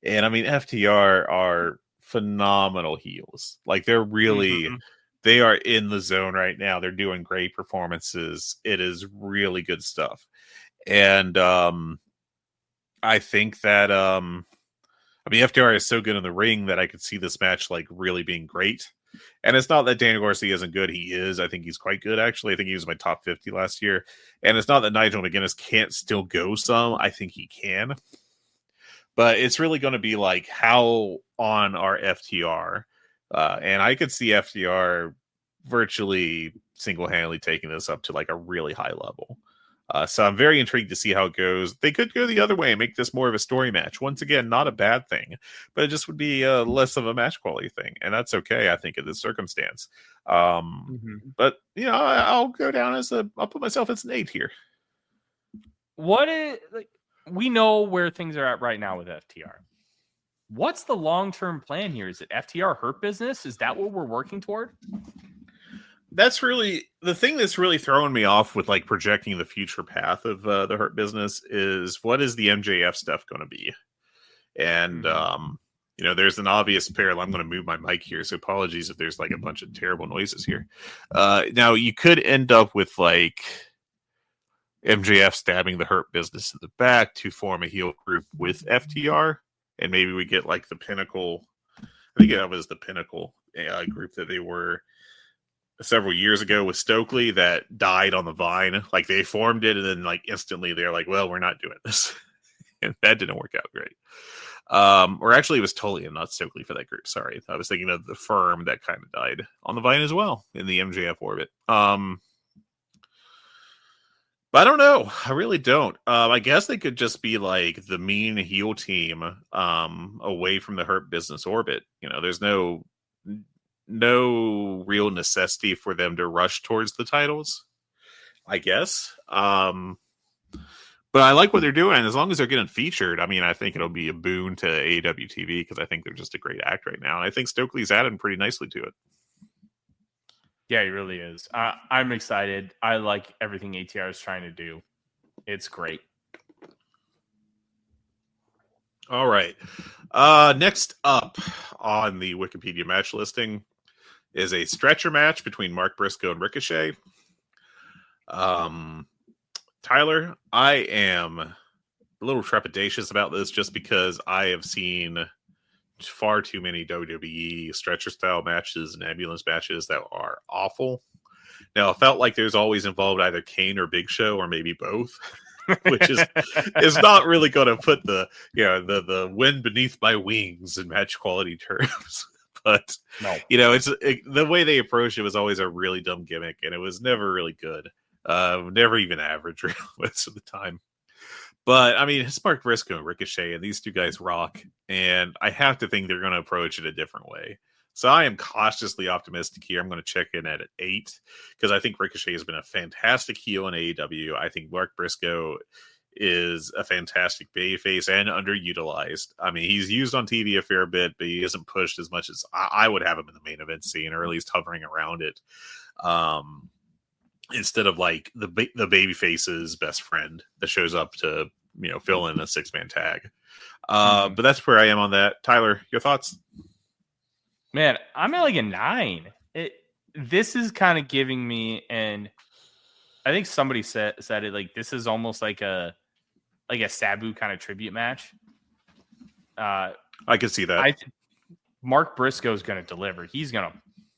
And I mean, FTR are phenomenal heels. Like, they're really, they are in the zone right now. They're doing great performances. It is really good stuff. And I think that, FTR is so good in the ring that I could see this match like really being great. And it's not that Daniel Garcia isn't good. He is. I think he's quite good, actually. I think he was my top 50 last year. And it's not that Nigel McGuinness can't still go some. I think he can. But it's really going to be like, how on our FTR? And I could see FTR virtually single-handedly taking this up to like a really high level. So I'm very intrigued to see how it goes. They could go the other way and make this more of a story match. Once again, not a bad thing, but it just would be less of a match quality thing. And that's okay, I think, in this circumstance. But, you know, I'll go down as I'll put myself as an 8 here. We know where things are at right now with FTR. What's the long-term plan here? Is it FTR Hurt Business? Is that what we're working toward? That's really the thing that's really throwing me off with like projecting the future path of the Hurt Business is, what is the MJF stuff going to be? And, you know, there's an obvious parallel. I'm going to move my mic here, so apologies if there's like a bunch of terrible noises here. Now, you could end up with like MJF stabbing the Hurt Business in the back to form a heel group with FTR, and maybe we get like the Pinnacle. I think it was the Pinnacle group that they were several years ago with Stokely that died on the vine. Like, they formed it and then like instantly they're like, well, we're not doing this. And that didn't work out great. Or actually it was Tully and not Stokely for that group. Sorry. I was thinking of the Firm that kind of died on the vine as well in the MJF orbit. But I don't know. I really don't. I guess they could just be like the mean heel team away from the Hurt Business orbit. You know, there's no real necessity for them to rush towards the titles, I guess. But I like what they're doing. As long as they're getting featured, I mean, I think it'll be a boon to AEW TV because I think they're just a great act right now. And I think Stokely's added pretty nicely to it. Yeah, he really is. I'm excited. I like everything ATR is trying to do. It's great. All right. Next up on the Wikipedia match listing is a stretcher match between Mark Briscoe and Ricochet. Tyler, I am a little trepidatious about this just because I have seen far too many WWE stretcher style matches and ambulance matches that are awful. Now, it felt like there's always involved either Kane or Big Show or maybe both, which is not really going to put the wind beneath my wings in match quality terms. But no. You know, the way they approached it was always a really dumb gimmick, and it was never really good. Never even average most of the time. But I mean, it's Mark Briscoe and Ricochet, and these two guys rock. And I have to think they're going to approach it a different way. So I am cautiously optimistic here. I'm going to check in at 8 because I think Ricochet has been a fantastic heel in AEW. I think Mark Briscoe is a fantastic babyface and underutilized. I mean, he's used on TV a fair bit, but he isn't pushed as much as I would have him in the main event scene, or at least hovering around it. Instead of like the babyface's best friend that shows up to, you know, fill in a 6-man tag. But that's where I am on that. Tyler, your thoughts? Man, I'm at like a 9. This is kind of giving me, and I think somebody said it, like this is almost like a Sabu kind of tribute match. I could see that. Mark Briscoe is going to deliver. He's gonna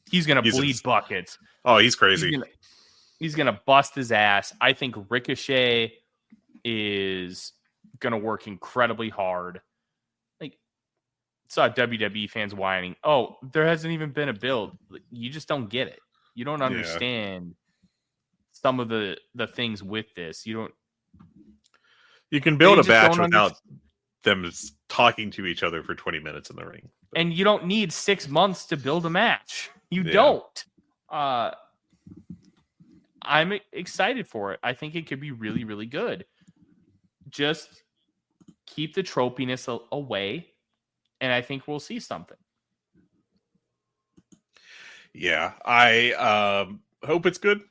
bleed buckets. Oh, he's crazy. He's gonna bust his ass. I think Ricochet is gonna work incredibly hard. saw WWE fans whining, "Oh, there hasn't even been a build." You just don't get it. You don't understand some of the things with this. You can build a just match don't without them talking to each other for 20 minutes in the ring. And you don't need 6 months to build a match. You don't. I'm excited for it. I think it could be really, really good. Just keep the tropiness away, and I think we'll see something. Yeah, I hope it's good.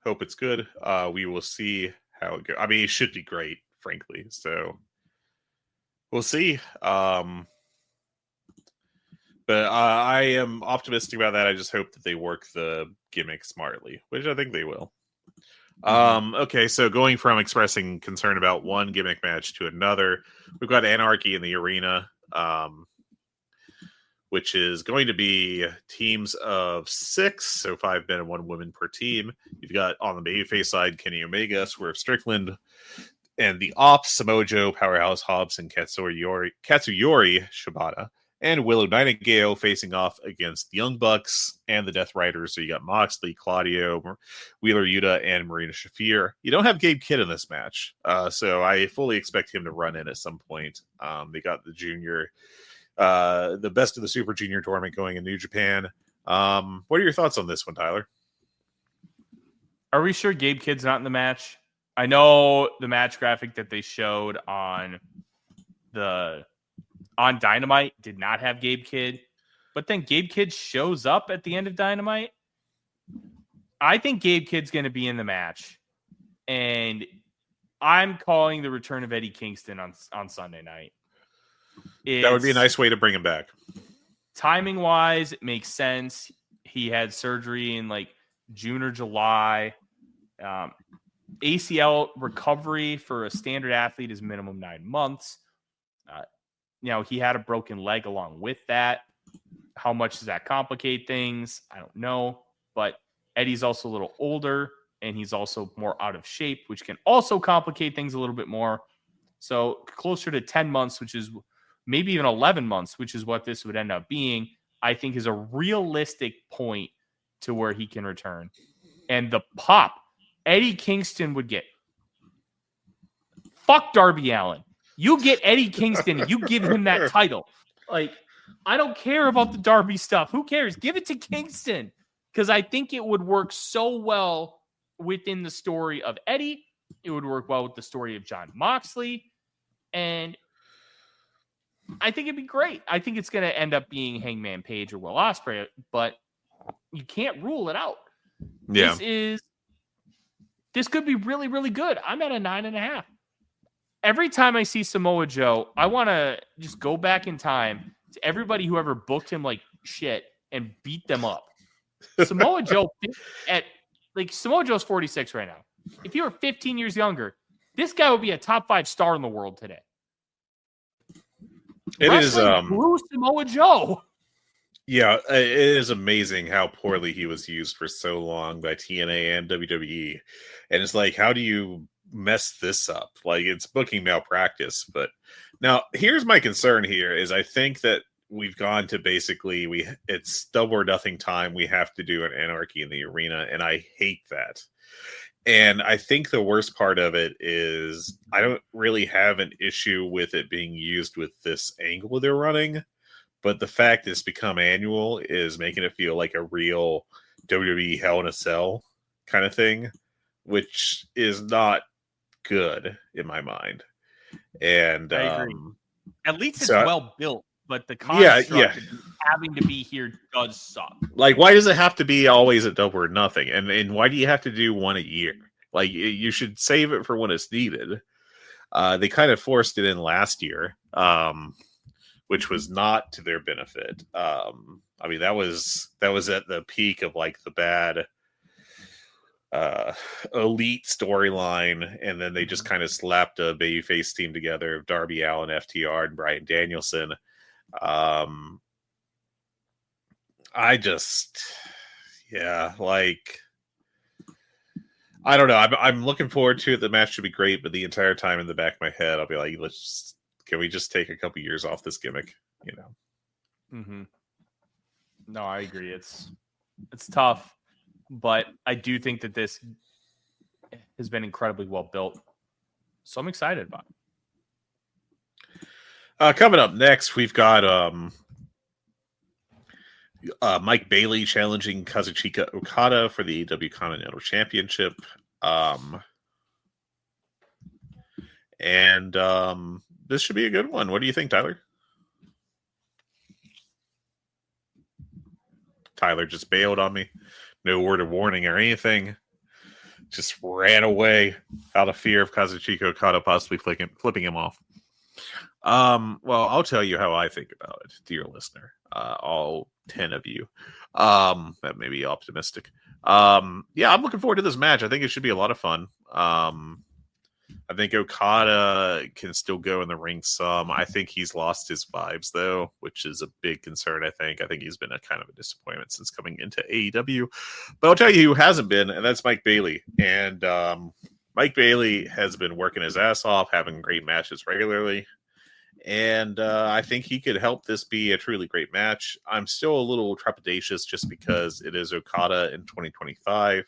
We will see how it goes. I mean, it should be great, frankly. So we'll see. But I am optimistic about that. I just hope that they work the gimmick smartly, which I think they will. Okay, so going from expressing concern about one gimmick match to another, we've got Anarchy in the Arena, which is going to be teams of 6, so 5 men and 1 woman per team. You've got on the babyface side Kenny Omega, Swerve Strickland, and the Ops, Samoa Joe, Powerhouse Hobbs, and Katsuyori Shibata. And Willow Nightingale facing off against the Young Bucks and the Death Riders. So you got Moxley, Claudio, Wheeler Yuta, and Marina Shafir. You don't have Gabe Kidd in this match. So I fully expect him to run in at some point. They got the junior, the best of the Super Junior tournament going in New Japan. What are your thoughts on this one, Tyler? Are we sure Gabe Kidd's not in the match? I know the match graphic that they showed on Dynamite did not have Gabe Kidd, but then Gabe Kidd shows up at the end of Dynamite. I think Gabe Kidd's going to be in the match, and I'm calling the return of Eddie Kingston on Sunday night. That would be a nice way to bring him back. Timing wise, it makes sense. He had surgery in like June or July. ACL recovery for a standard athlete is minimum 9 months. He had a broken leg along with that. How much does that complicate things? I don't know. But Eddie's also a little older, and he's also more out of shape, which can also complicate things a little bit more. So closer to 10 months, which is maybe even 11 months, which is what this would end up being, I think is a realistic point to where he can return. And the pop Eddie Kingston would get. Fuck Darby Allin. You get Eddie Kingston, you give him that title. Like, I don't care about the Darby stuff. Who cares? Give it to Kingston. Because I think it would work so well within the story of Eddie. It would work well with the story of Jon Moxley. And I think it'd be great. I think it's going to end up being Hangman Page or Will Ospreay, but you can't rule it out. Yeah. This could be really, really good. I'm at a 9.5. Every time I see Samoa Joe, I want to just go back in time to everybody who ever booked him like shit and beat them up. Samoa Joe Samoa Joe's 46 right now. If you were 15 years younger, this guy would be a top 5 star in the world today. Wrestling blew Samoa Joe. Yeah, it is amazing how poorly he was used for so long by TNA and WWE. And it's like, how do you mess this up? Like, it's booking malpractice. But now here's my concern here is I think that we've gone to basically it's double or nothing time. We have to do an Anarchy in the Arena, and I hate that. And I think the worst part of it is I don't really have an issue with it being used with this angle they're running, but the fact that it's become annual is making it feel like a real WWE Hell in a Cell kind of thing, which is not good in my mind. And I agree. At least it's well built, but the construct of having to be here does suck. Like, why does it have to be always at double or nothing? And why do you have to do one a year? Like, you should save it for when it's needed. They kind of forced it in last year, which was not to their benefit. I mean, that was at the peak of like the bad elite storyline, and then they just kind of slapped a babyface team together of Darby Allin, FTR, and Bryan Danielson. I don't know. I'm looking forward to it. The match should be great, but the entire time in the back of my head, I'll be like, can we just take a couple years off this gimmick? You know. Mm-hmm. No, I agree. It's tough, but I do think that this has been incredibly well built. So I'm excited about it. Coming up next, we've got Mike Bailey challenging Kazuchika Okada for the AEW Continental Championship. And this should be a good one. What do you think, Tyler? Tyler just bailed on me. No word of warning or anything. Just ran away out of fear of Kazuchika Okada possibly flipping him off. Well, I'll tell you how I think about it, dear listener. All 10 of you. That may be optimistic. Yeah, I'm looking forward to this match. I think it should be a lot of fun. I think Okada can still go in the ring some. I think he's lost his vibes, though, which is a big concern, I think. I think he's been a kind of a disappointment since coming into AEW. But I'll tell you who hasn't been, and that's Mike Bailey. And Mike Bailey has been working his ass off, having great matches regularly. And I think he could help this be a truly great match. I'm still a little trepidatious just because it is Okada in 2025.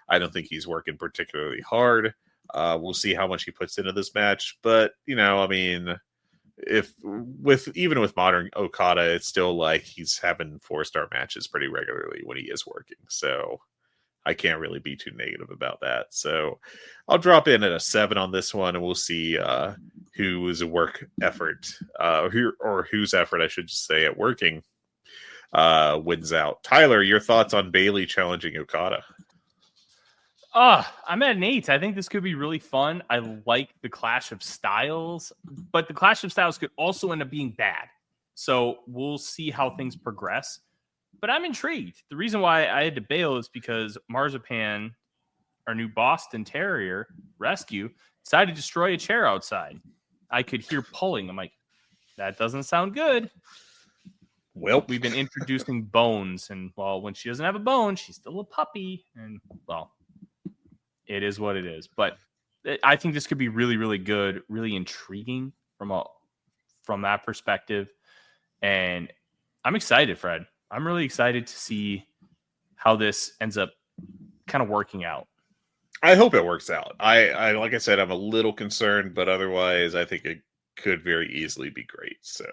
I don't think he's working particularly hard. We'll see how much he puts into this match. But, you know, I mean, even with modern Okada, it's still like he's having 4-star matches pretty regularly when he is working. So I can't really be too negative about that. So I'll drop in at a 7 on this one, and we'll see whose work effort, whose effort, I should just say, at working wins out. Tyler, your thoughts on Bailey challenging Okada? I'm at an 8. I think this could be really fun. I like the clash of styles, but the clash of styles could also end up being bad. So we'll see how things progress. But I'm intrigued. The reason why I had to bail is because Marzipan, our new Boston Terrier rescue, decided to destroy a chair outside. I could hear pulling. I'm like, that doesn't sound good. Well, we've been introducing bones. And, well, when she doesn't have a bone, she's still a puppy. And, well, it is what it is. But I think this could be really, really good, really intriguing from that perspective. And I'm excited, Fred. I'm really excited to see how this ends up kind of working out. I hope it works out. I like I said, I'm a little concerned, but otherwise I think it could very easily be great. So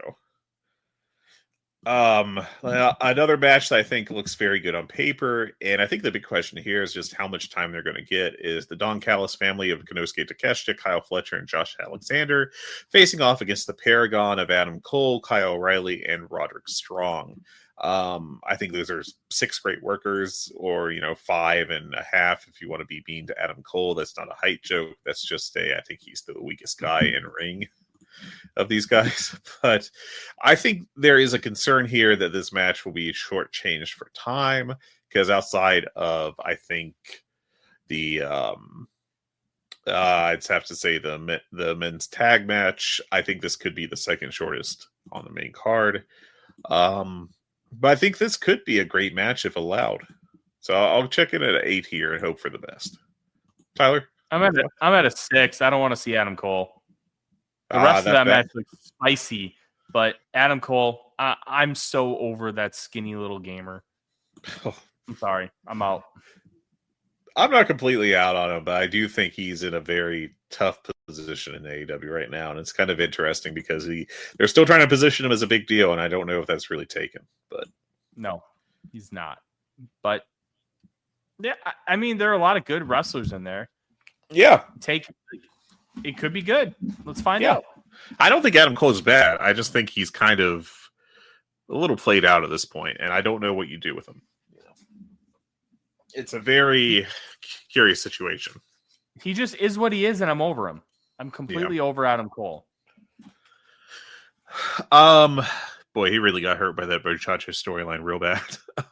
another match that I think looks very good on paper, and I think the big question here is just how much time they're going to get, is the Don Callis family of Konosuke Takeshita, Kyle Fletcher, and Josh Alexander facing off against the Paragon of Adam Cole, Kyle O'Reilly, and Roderick Strong. I think those are 6 great workers, or 5.5 if you want to be mean to Adam Cole. That's not a height joke. That's just I think he's the weakest guy in ring of these guys. But I think there is a concern here that this match will be shortchanged for time, because outside of, I think, the I'd have to say the men's tag match, I think this could be the second shortest on the main card. But I think this could be a great match if allowed. So I'll check in at an 8 here and hope for the best. Tyler? I'm at a 6. I don't want to see Adam Cole. The rest of that match looks spicy, but Adam Cole, I'm so over that skinny little gamer. I'm sorry. I'm out. I'm not completely out on him, but I do think he's in a very tough position in AEW right now, and it's kind of interesting because they're still trying to position him as a big deal, and I don't know if that's really taken. But no, he's not. But yeah, I mean, there are a lot of good wrestlers in there. Yeah, it could be good. Let's find out. I don't think Adam Cole is bad. I just think he's kind of a little played out at this point, and I don't know what you do with him. It's a very curious situation. He just is what he is, and I'm over him. I'm completely over Adam Cole. Boy, he really got hurt by that Muchacho storyline real bad.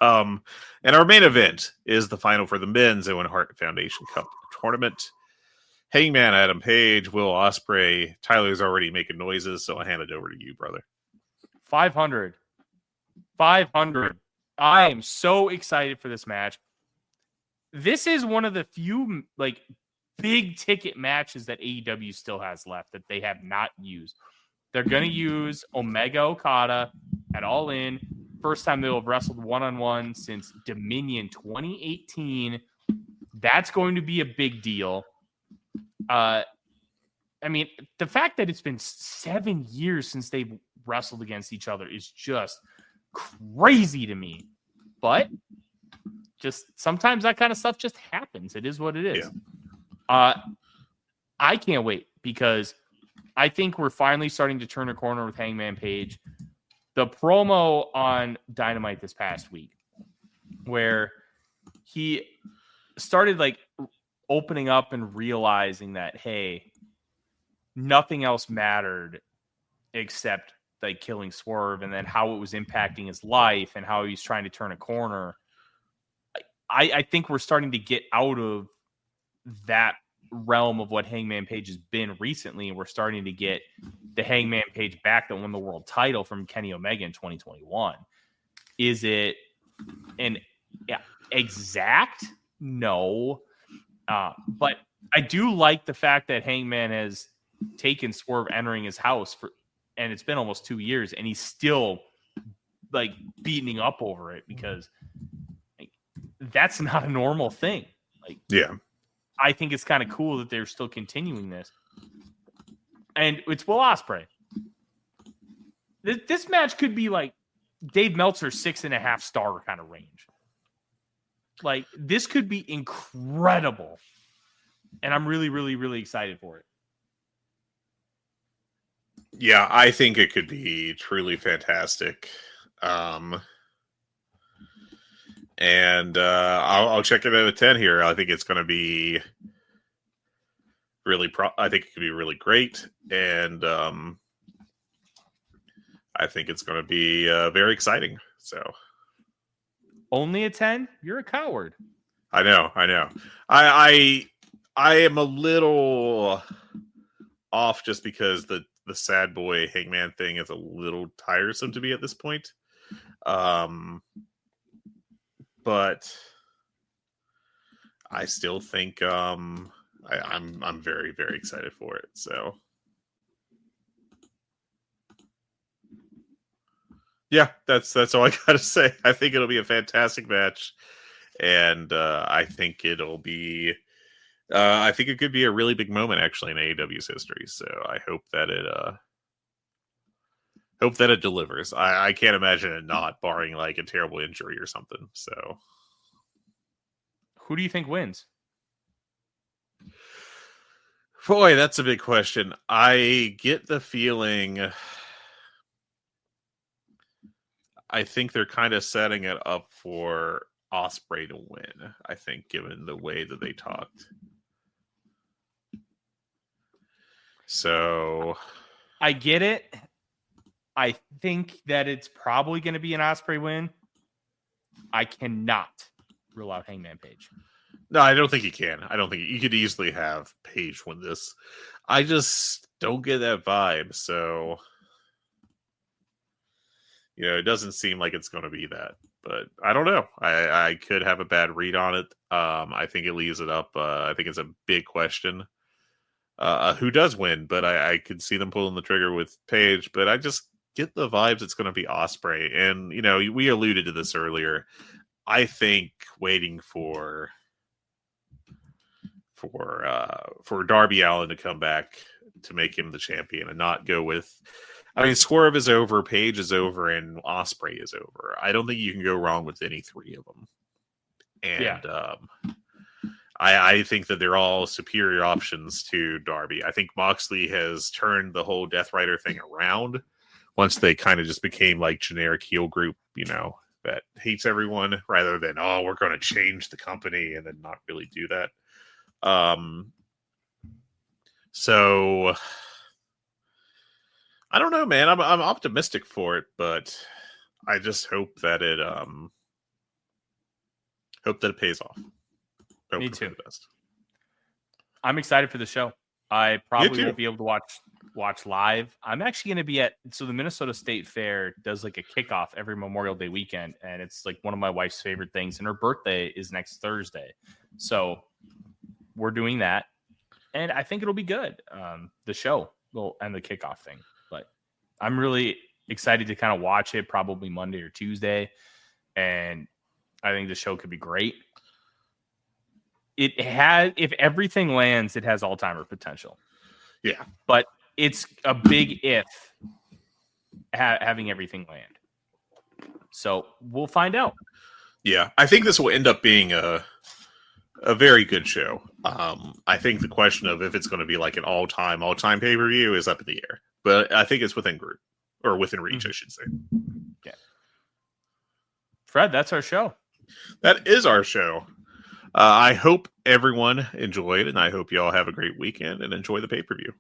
And our main event is the final for the men's Owen Hart Foundation Cup tournament. Hangman Adam Page, Will Ospreay. Tyler's already making noises, so I'll hand it over to you, brother. 500. I am so excited for this match. This is one of the few big ticket matches that AEW still has left that they have not used. They're going to use Omega Okada at All In. First time they'll have wrestled one-on-one since Dominion 2018. That's going to be a big deal. I mean, the fact that it's been 7 years since they've wrestled against each other is just crazy to me. But just sometimes that kind of stuff just happens. It is what it is. Yeah. I can't wait because I think we're finally starting to turn a corner with Hangman Page. The promo on Dynamite this past week where he started like opening up and realizing that, hey, nothing else mattered except like killing Swerve, and then how it was impacting his life and how he's trying to turn a corner. I think we're starting to get out of that realm of what Hangman Page has been recently, and we're starting to get the Hangman Page back that won the world title from Kenny Omega in 2021. Is it an exact? No. But I do like the fact that Hangman has taken Swerve entering his house and it's been almost 2 years, and he's still like beating up over it because that's not a normal thing. Like, yeah, I think it's kind of cool that they're still continuing this. And it's Will Ospreay. This match could be like Dave Meltzer's 6.5 star kind of range. Like, this could be incredible. And I'm really, really, really excited for it. Yeah, I think it could be truly fantastic. And I'll check it out at 10 here. I think it's going to be really I think it could be really great, and I think it's going to be very exciting. So only a 10? You're a coward. I know. I am a little off just because the sad boy Hangman thing is a little tiresome to me at this point. But I still think I'm very, very excited for it. So yeah, that's all I gotta say. I think it'll be a fantastic match, and I think it'll be. I think it could be a really big moment actually in AEW's history. So I hope that it delivers. I can't imagine it not, barring like a terrible injury or something. So who do you think wins? Boy, that's a big question. I get the feeling I think they're kind of setting it up for Ospreay to win, I think, given the way that they talked. So I get it. I think that it's probably going to be an Ospreay win. I cannot rule out Hangman Page. No, I don't think you can. I don't think you could easily have Page win this. I just don't get that vibe. So, it doesn't seem like it's going to be that. But I don't know. I could have a bad read on it. I think it leaves it up. I think it's a big question. Who does win? But I could see them pulling the trigger with Page. But I just get the vibes it's going to be Ospreay. And, we alluded to this earlier. I think waiting for Darby Allin to come back to make him the champion and not go with, Swerve is over, Page is over, and Ospreay is over. I don't think you can go wrong with any three of them. And I think that they're all superior options to Darby. I think Moxley has turned the whole Death Rider thing around once they kind of just became like generic heel group, that hates everyone rather than, we're going to change the company and then not really do that. So I don't know, man. I'm optimistic for it, but I just hope that it pays off. Me too. I'm excited for the show. I probably won't be able to watch live. I'm actually going to be the Minnesota State Fair does like a kickoff every Memorial Day weekend, and it's like one of my wife's favorite things, and her birthday is next Thursday. So we're doing that, and I think it'll be good. The show will end the kickoff thing, but I'm really excited to kind of watch it probably Monday or Tuesday. And I think the show could be great. If everything lands, it has all-timer potential. Yeah. But it's a big if having everything land. So we'll find out. Yeah. I think this will end up being a very good show. I think the question of if it's going to be like an all-time pay-per-view is up in the air. But I think it's within reach, I should say. Yeah. Fred, that's our show. That is our show. I hope everyone enjoyed, and I hope you all have a great weekend and enjoy the pay-per-view.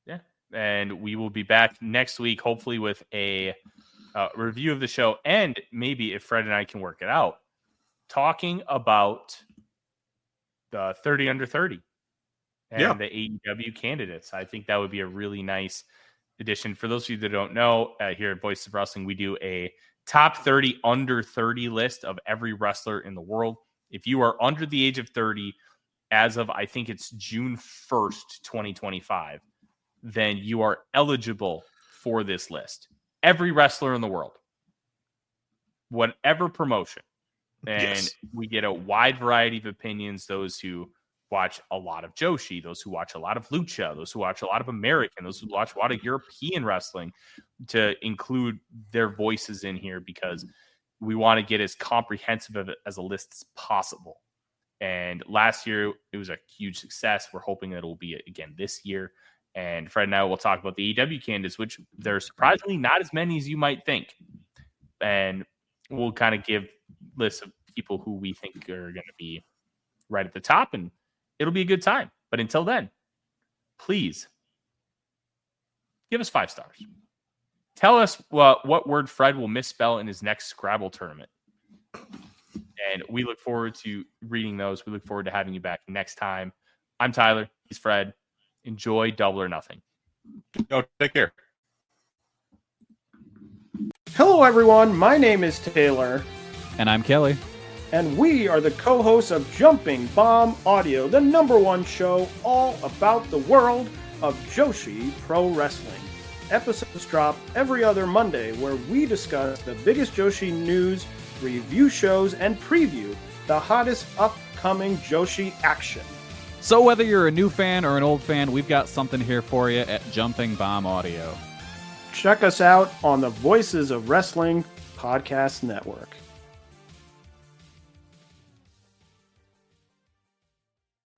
Yeah. And we will be back next week, hopefully with a review of the show. And maybe if Fred and I can work it out, talking about the 30 under 30 and the AEW candidates. I think that would be a really nice addition. For those of you that don't know, here at Voices of Wrestling, we do a top 30 under 30 list of every wrestler in the world. If you are under the age of 30, as of, I think it's June 1st, 2025, then you are eligible for this list. Every wrestler in the world, whatever promotion. And we get a wide variety of opinions. Those who watch a lot of Joshi, those who watch a lot of Lucha, those who watch a lot of American, those who watch a lot of European wrestling, to include their voices in here because we want to get as comprehensive of it as a list as possible. And last year, it was a huge success. We're hoping that it will be again this year. And Fred and I will talk about the AEW candidates, which there are surprisingly not as many as you might think. And we'll kind of give lists of people who we think are going to be right at the top, and it'll be a good time. But until then, please give us 5 stars. Tell us what word Fred will misspell in his next Scrabble tournament. And we look forward to reading those. We look forward to having you back next time. I'm Tyler. He's Fred. Enjoy Double or Nothing. Oh, take care. Hello, everyone. My name is Taylor. And I'm Kelly. And we are the co-hosts of Jumping Bomb Audio, the #1 show all about the world of Joshi Pro Wrestling. Episodes drop every other Monday where we discuss the biggest Joshi news, review shows, and preview the hottest upcoming Joshi action. So whether you're a new fan or an old fan, we've got something here for you at Jumping Bomb Audio. Check us out on the Voices of Wrestling Podcast Network.